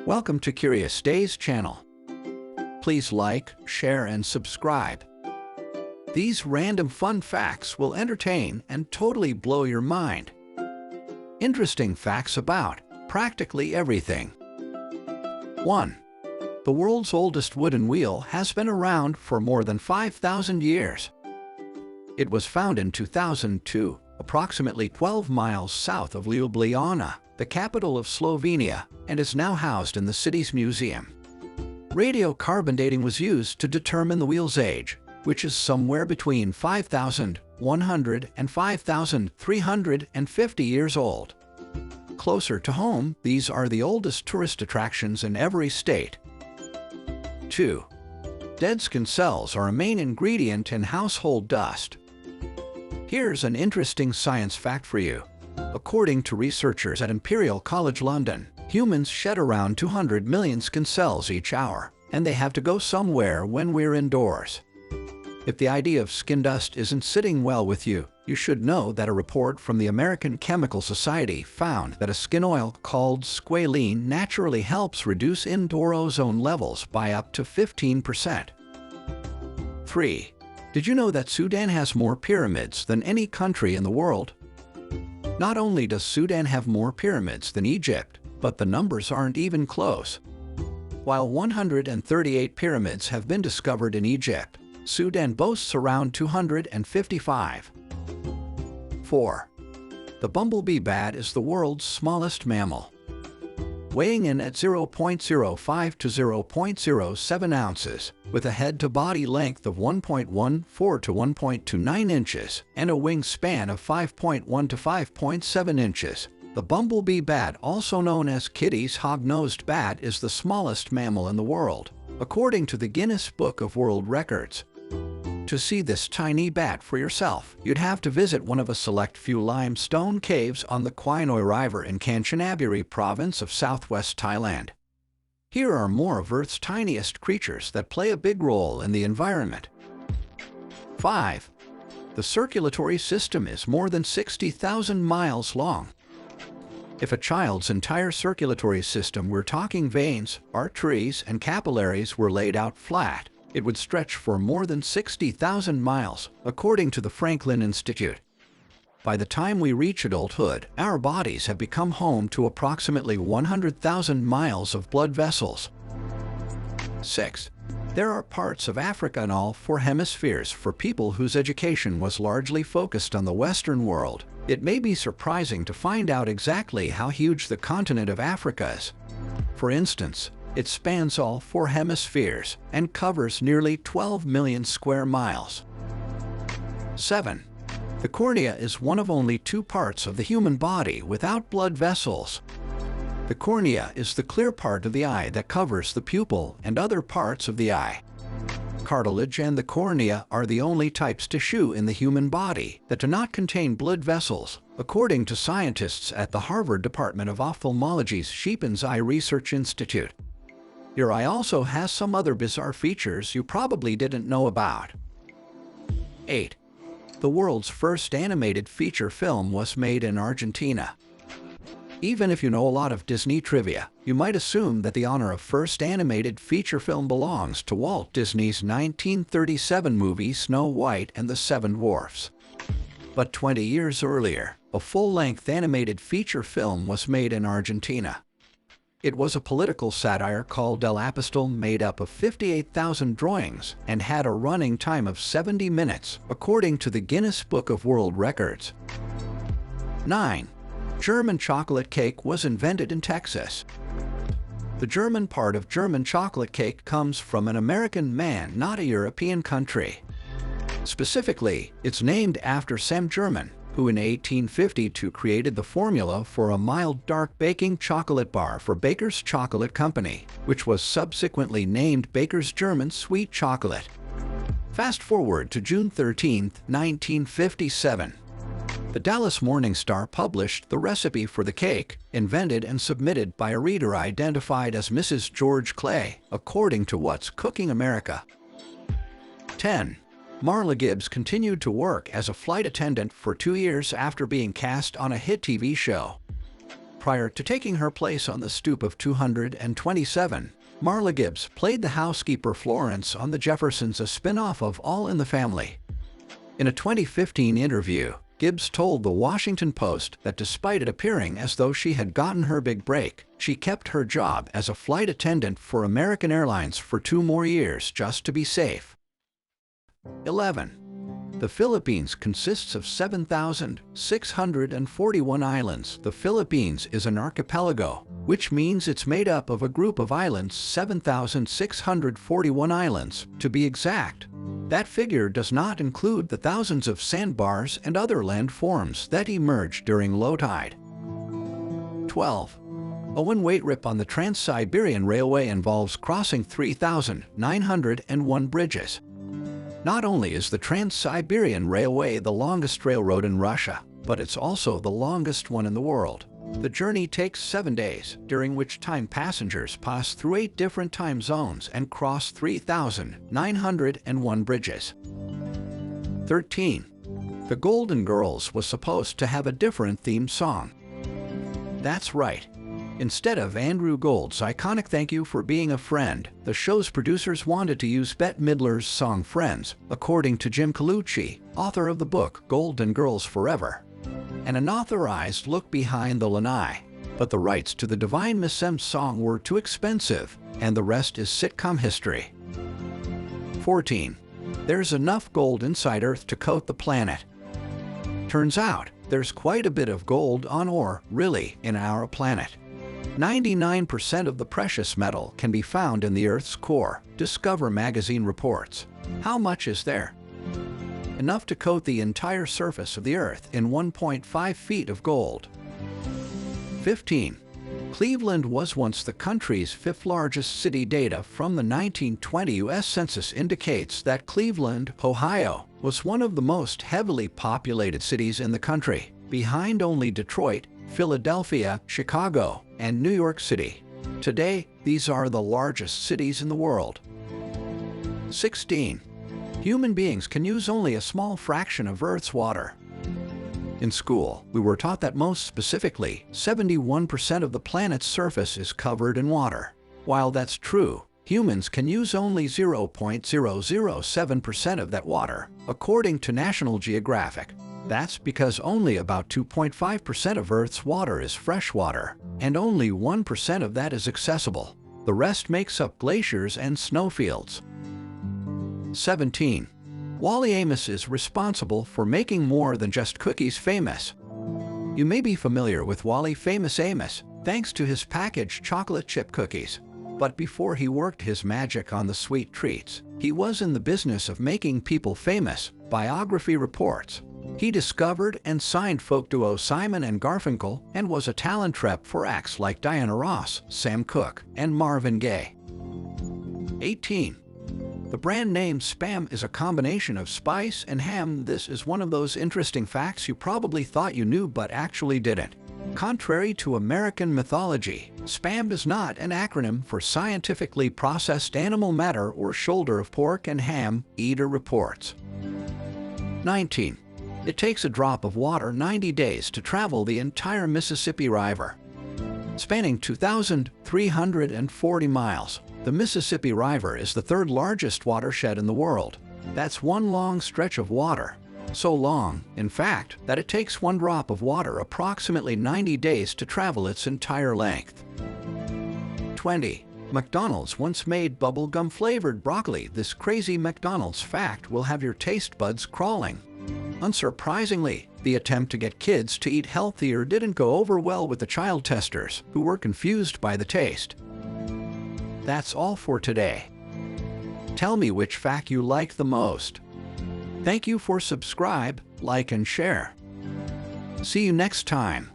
Welcome to Curious Days channel. Please like, share, and subscribe. These random fun facts will entertain and totally blow your mind. Interesting facts about practically everything. 1. The world's oldest wooden wheel has been around for more than 5,000 years. It was found in 2002, approximately 12 miles south of Ljubljana, the capital of Slovenia, and is now housed in the city's museum. Radiocarbon dating was used to determine the wheel's age, which is somewhere between 5,100 and 5,350 years old. Closer to home, these are the oldest tourist attractions in every state. 2. Dead skin cells are a main ingredient in household dust. Here's an interesting science fact for you. According to researchers at Imperial College London, humans shed around 200 million skin cells each hour, and they have to go somewhere when we're indoors. If the idea of skin dust isn't sitting well with you, you should know that a report from the American Chemical Society found that a skin oil called squalene naturally helps reduce indoor ozone levels by up to 15%. 3. Did you know that Sudan has more pyramids than any country in the world? Not only does Sudan have more pyramids than Egypt, but the numbers aren't even close. While 138 pyramids have been discovered in Egypt, Sudan boasts around 255. 4. The bumblebee bat is the world's smallest mammal. Weighing in at 0.05 to 0.07 ounces, with a head-to-body length of 1.14 to 1.29 inches and a wingspan of 5.1 to 5.7 inches, the bumblebee bat, also known as Kitty's hog-nosed bat, is the smallest mammal in the world, according to the Guinness Book of World Records. To see this tiny bat for yourself, you'd have to visit one of a select few limestone caves on the Khoi Noi River in Kanchanaburi province of southwest Thailand. Here are more of Earth's tiniest creatures that play a big role in the environment. 5. The circulatory system is more than 60,000 miles long. If a child's entire circulatory system, we're talking veins, arteries, and capillaries, were laid out flat, it would stretch for more than 60,000 miles, according to the Franklin Institute. By the time we reach adulthood, our bodies have become home to approximately 100,000 miles of blood vessels. 6. There are parts of Africa in all four hemispheres. For people whose education was largely focused on the Western world, it may be surprising to find out exactly how huge the continent of Africa is. For instance, it spans all four hemispheres and covers nearly 12 million square miles. 7. The cornea is one of only two parts of the human body without blood vessels. The cornea is the clear part of the eye that covers the pupil and other parts of the eye. Cartilage and the cornea are the only types of tissue in the human body that do not contain blood vessels, according to scientists at the Harvard Department of Ophthalmology's Sheephan's Eye Research Institute. Your eye also has some other bizarre features you probably didn't know about. 8. The world's first animated feature film was made in Argentina. Even if you know a lot of Disney trivia, you might assume that the honor of first animated feature film belongs to Walt Disney's 1937 movie Snow White and the Seven Dwarfs. But 20 years earlier, a full-length animated feature film was made in Argentina. It was a political satire called El Apostol, made up of 58,000 drawings and had a running time of 70 minutes, according to the Guinness Book of World Records. 9. German chocolate cake was invented in Texas. The German part of German chocolate cake comes from an American man, not a European country. Specifically, it's named after Sam German, who in 1852 created the formula for a mild dark baking chocolate bar for Baker's Chocolate Company, which was subsequently named Baker's German Sweet Chocolate. Fast forward to June 13, 1957. The Dallas Morning Star published the recipe for the cake, invented and submitted by a reader identified as Mrs. George Clay, according to What's Cooking America. 10. Marla Gibbs continued to work as a flight attendant for 2 years after being cast on a hit TV show. prior to taking her place on the stoop of 227, Marla Gibbs played the housekeeper Florence on The Jeffersons, a spin-off of All in the Family. In a 2015 interview, Gibbs told the Washington Post that despite it appearing as though she had gotten her big break, she kept her job as a flight attendant for American Airlines for 2 more years just to be safe. 11. The Philippines consists of 7,641 islands. The Philippines is an archipelago, which means it's made up of a group of islands, 7,641 islands, to be exact. That figure does not include the thousands of sandbars and other landforms that emerge during low tide. 12. A one-way trip on the Trans-Siberian Railway involves crossing 3,901 bridges. Not only is the Trans-Siberian Railway the longest railroad in Russia, but it's also the longest one in the world. The journey takes 7 days, during which time passengers pass through 8 different time zones and cross 3,901 bridges. 13. The Golden Girls was supposed to have a different theme song. That's right. Instead of Andrew Gold's iconic "Thank You for Being a Friend," the show's producers wanted to use Bette Midler's song "Friends," according to Jim Colucci, author of the book Golden Girls Forever. An unauthorized look behind the lanai, but the rights to the Divine Miss M's song were too expensive, and the rest is sitcom history. 14. There's enough gold inside Earth to coat the planet. Turns out, there's quite a bit of gold on ore, really, in our planet. 99% of the precious metal can be found in the Earth's core, Discover magazine reports. How much is there? Enough to coat the entire surface of the Earth in 1.5 feet of gold. 15. Cleveland was once the country's 5th largest city. Data from the 1920 U.S. Census indicates that Cleveland, Ohio, was one of the most heavily populated cities in the country, behind only Detroit, Philadelphia, Chicago, and New York City. Today, these are the largest cities in the world. 16. Human beings can use only a small fraction of Earth's water. In school, we were taught that most specifically, 71% of the planet's surface is covered in water. While that's true, humans can use only 0.007% of that water, according to National Geographic. That's because only about 2.5% of Earth's water is fresh water, and only 1% of that is accessible. The rest makes up glaciers and snowfields. 17. Wally Amos is responsible for making more than just cookies famous. You may be familiar with Wally Famous Amos, thanks to his packaged chocolate chip cookies. But before he worked his magic on the sweet treats, he was in the business of making people famous, biography reports. He discovered and signed folk duo Simon and Garfunkel and was a talent rep for acts like Diana Ross, Sam Cooke, and Marvin Gaye. 18. The brand name Spam is a combination of spice and ham. This is one of those interesting facts you probably thought you knew but actually didn't. Contrary to American mythology, Spam is not an acronym for scientifically processed animal matter or shoulder of pork and ham, Eater reports. 19. It takes a drop of water 90 days to travel the entire Mississippi River. Spanning 2,340 miles, the Mississippi River is the 3rd largest watershed in the world. That's one long stretch of water. So long, in fact, that it takes one drop of water approximately 90 days to travel its entire length. 20. McDonald's once made bubblegum-flavored broccoli. This crazy McDonald's fact will have your taste buds crawling. Unsurprisingly, the attempt to get kids to eat healthier didn't go over well with the child testers, who were confused by the taste. That's all for today. Tell me which fact you liked the most. Thank you for subscribe, like and share. See you next time.